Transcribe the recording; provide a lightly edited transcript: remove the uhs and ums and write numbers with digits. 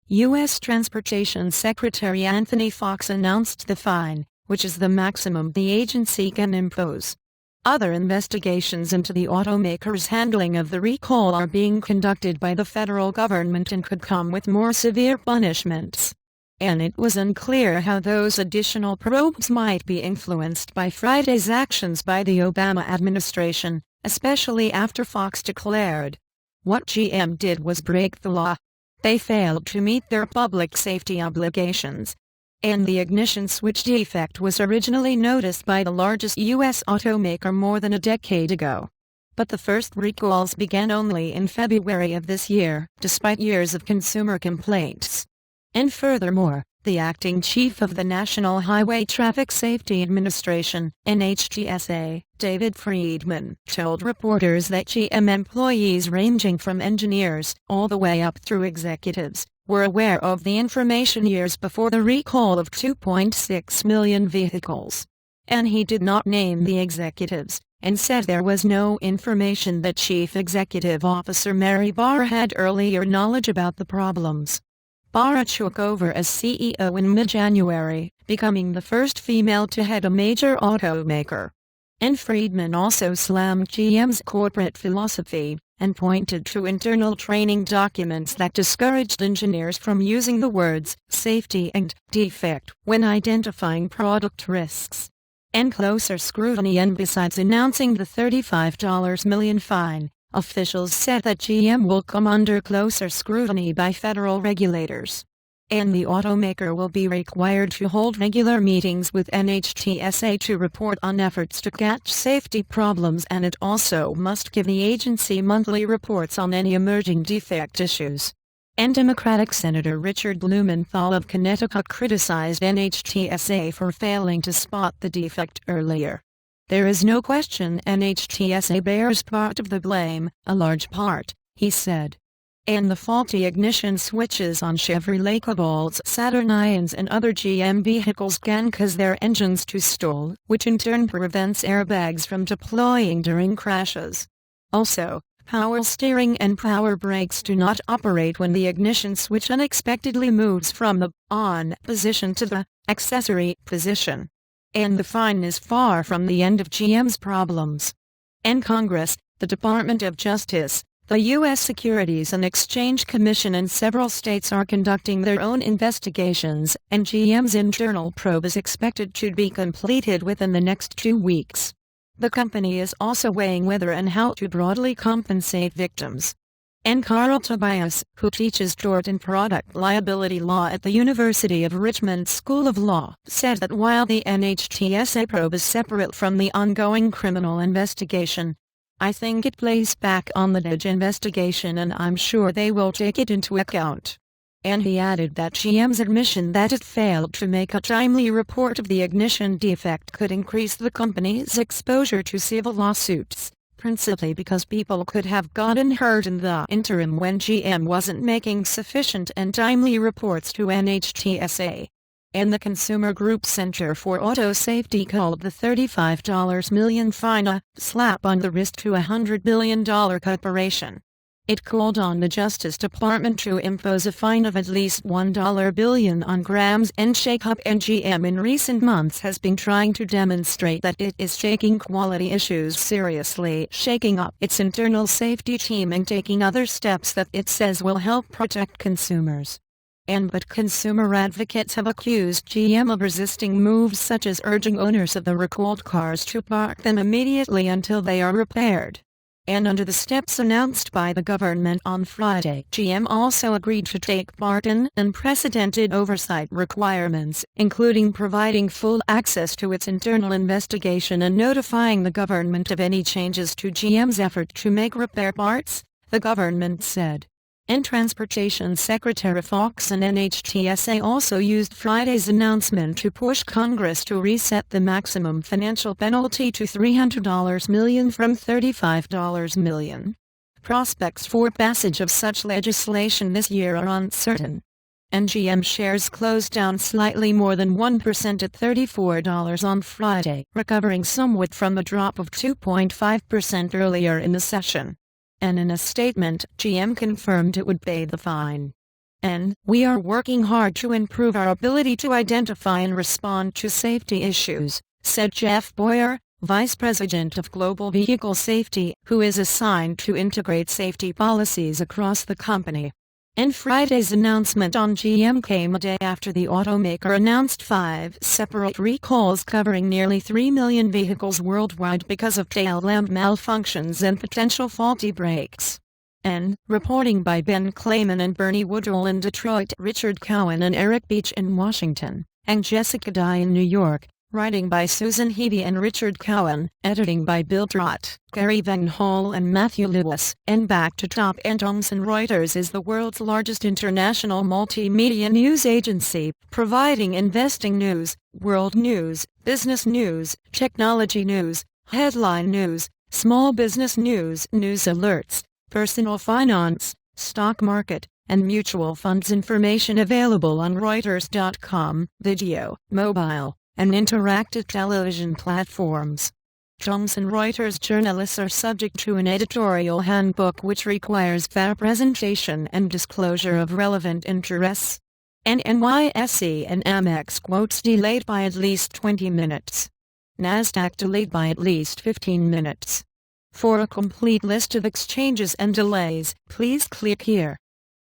U.S. Transportation Secretary Anthony Foxx announced the fine, which is the maximum the agency can impose. Other investigations into the automaker's handling of the recall are being conducted by the federal government and could come with more severe punishments. And it was unclear how those additional probes might be influenced by Friday's actions by the Obama administration, especially after Foxx declared, "What GM did was break the law. They failed to meet their public safety obligations." And the ignition switch defect was originally noticed by the largest U.S. automaker more than a decade ago. But the first recalls began only in February of this year, despite years of consumer complaints. And furthermore, the acting chief of the National Highway Traffic Safety Administration, NHTSA, David Friedman, told reporters that GM employees ranging from engineers all the way up through executives were aware of the information years before the recall of 2.6 million vehicles. And he did not name the executives, and said there was no information that Chief Executive Officer Mary Barra had earlier knowledge about the problems. Barra took over as CEO in mid-January, becoming the first female to head a major automaker. And Friedman also slammed GM's corporate philosophy, and pointed to internal training documents that discouraged engineers from using the words safety and defect when identifying product risks. And closer scrutiny. And besides announcing the $35 million fine, officials said that GM will come under closer scrutiny by federal regulators. And the automaker will be required to hold regular meetings with NHTSA to report on efforts to catch safety problems, and it also must give the agency monthly reports on any emerging defect issues. And Democratic Senator Richard Blumenthal of Connecticut criticized NHTSA for failing to spot the defect earlier. "There is no question NHTSA bears part of the blame, a large part," he said. And the faulty ignition switches on Chevrolet Cobalts, Saturnians and other GM vehicles can cause their engines to stall, which in turn prevents airbags from deploying during crashes. Also, power steering and power brakes do not operate when the ignition switch unexpectedly moves from the on position to the accessory position. And the fine is far from the end of GM's problems. And Congress, the Department of Justice, the U.S. Securities and Exchange Commission and several states are conducting their own investigations, and GM's internal probe is expected to be completed within the next 2 weeks. The company is also weighing whether and how to broadly compensate victims. And Carl Tobias, who teaches tort and product liability law at the University of Richmond School of Law, said that while the NHTSA probe is separate from the ongoing criminal investigation, "I think it plays back on the DOJ investigation, and I'm sure they will take it into account." And he added that GM's admission that it failed to make a timely report of the ignition defect could increase the company's exposure to civil lawsuits, principally because people could have gotten hurt in the interim when GM wasn't making sufficient and timely reports to NHTSA. And the Consumer Group Center for Auto Safety called the $35 million fine a slap on the wrist to a $100 billion corporation. It called on the Justice Department to impose a fine of at least $1 billion on Grams and shake-up, and GM in recent months has been trying to demonstrate that it is taking quality issues seriously, shaking up its internal safety team and taking other steps that it says will help protect consumers. But consumer advocates have accused GM of resisting moves such as urging owners of the recalled cars to park them immediately until they are repaired. And under the steps announced by the government on Friday, GM also agreed to take part in unprecedented oversight requirements, including providing full access to its internal investigation and notifying the government of any changes to GM's effort to make repair parts, the government said. And Transportation Secretary Foxx and NHTSA also used Friday's announcement to push Congress to reset the maximum financial penalty to $300 million from $35 million. Prospects for passage of such legislation this year are uncertain. And GM shares closed down slightly more than 1% at $34 on Friday, recovering somewhat from a drop of 2.5% earlier in the session. And in a statement, GM confirmed it would pay the fine. And we are working hard to improve our ability to identify and respond to safety issues, said Jeff Boyer, Vice President of Global Vehicle Safety, who is assigned to integrate safety policies across the company. And Friday's announcement on GM came a day after the automaker announced 5 separate recalls covering nearly 3 million vehicles worldwide because of tail lamp malfunctions and potential faulty brakes. And, reporting by Ben Clayman and Bernie Woodall in Detroit, Richard Cowan and Eric Beach in Washington, and Jessica Dye in New York, writing by Susan Hebe and Richard Cowan, editing by Bill Trott, Gary Van Hall and Matthew Lewis, and back to top. And Thomson Reuters is the world's largest international multimedia news agency, providing investing news, world news, business news, technology news, headline news, small business news, news alerts, personal finance, stock market, and mutual funds information available on Reuters.com, video, mobile, and interactive television platforms. Thomson Reuters journalists are subject to an editorial handbook which requires fair presentation and disclosure of relevant interests. NHTSA and Amex quotes delayed by at least 20 minutes. NASDAQ delayed by at least 15 minutes. For a complete list of exchanges and delays, please click here.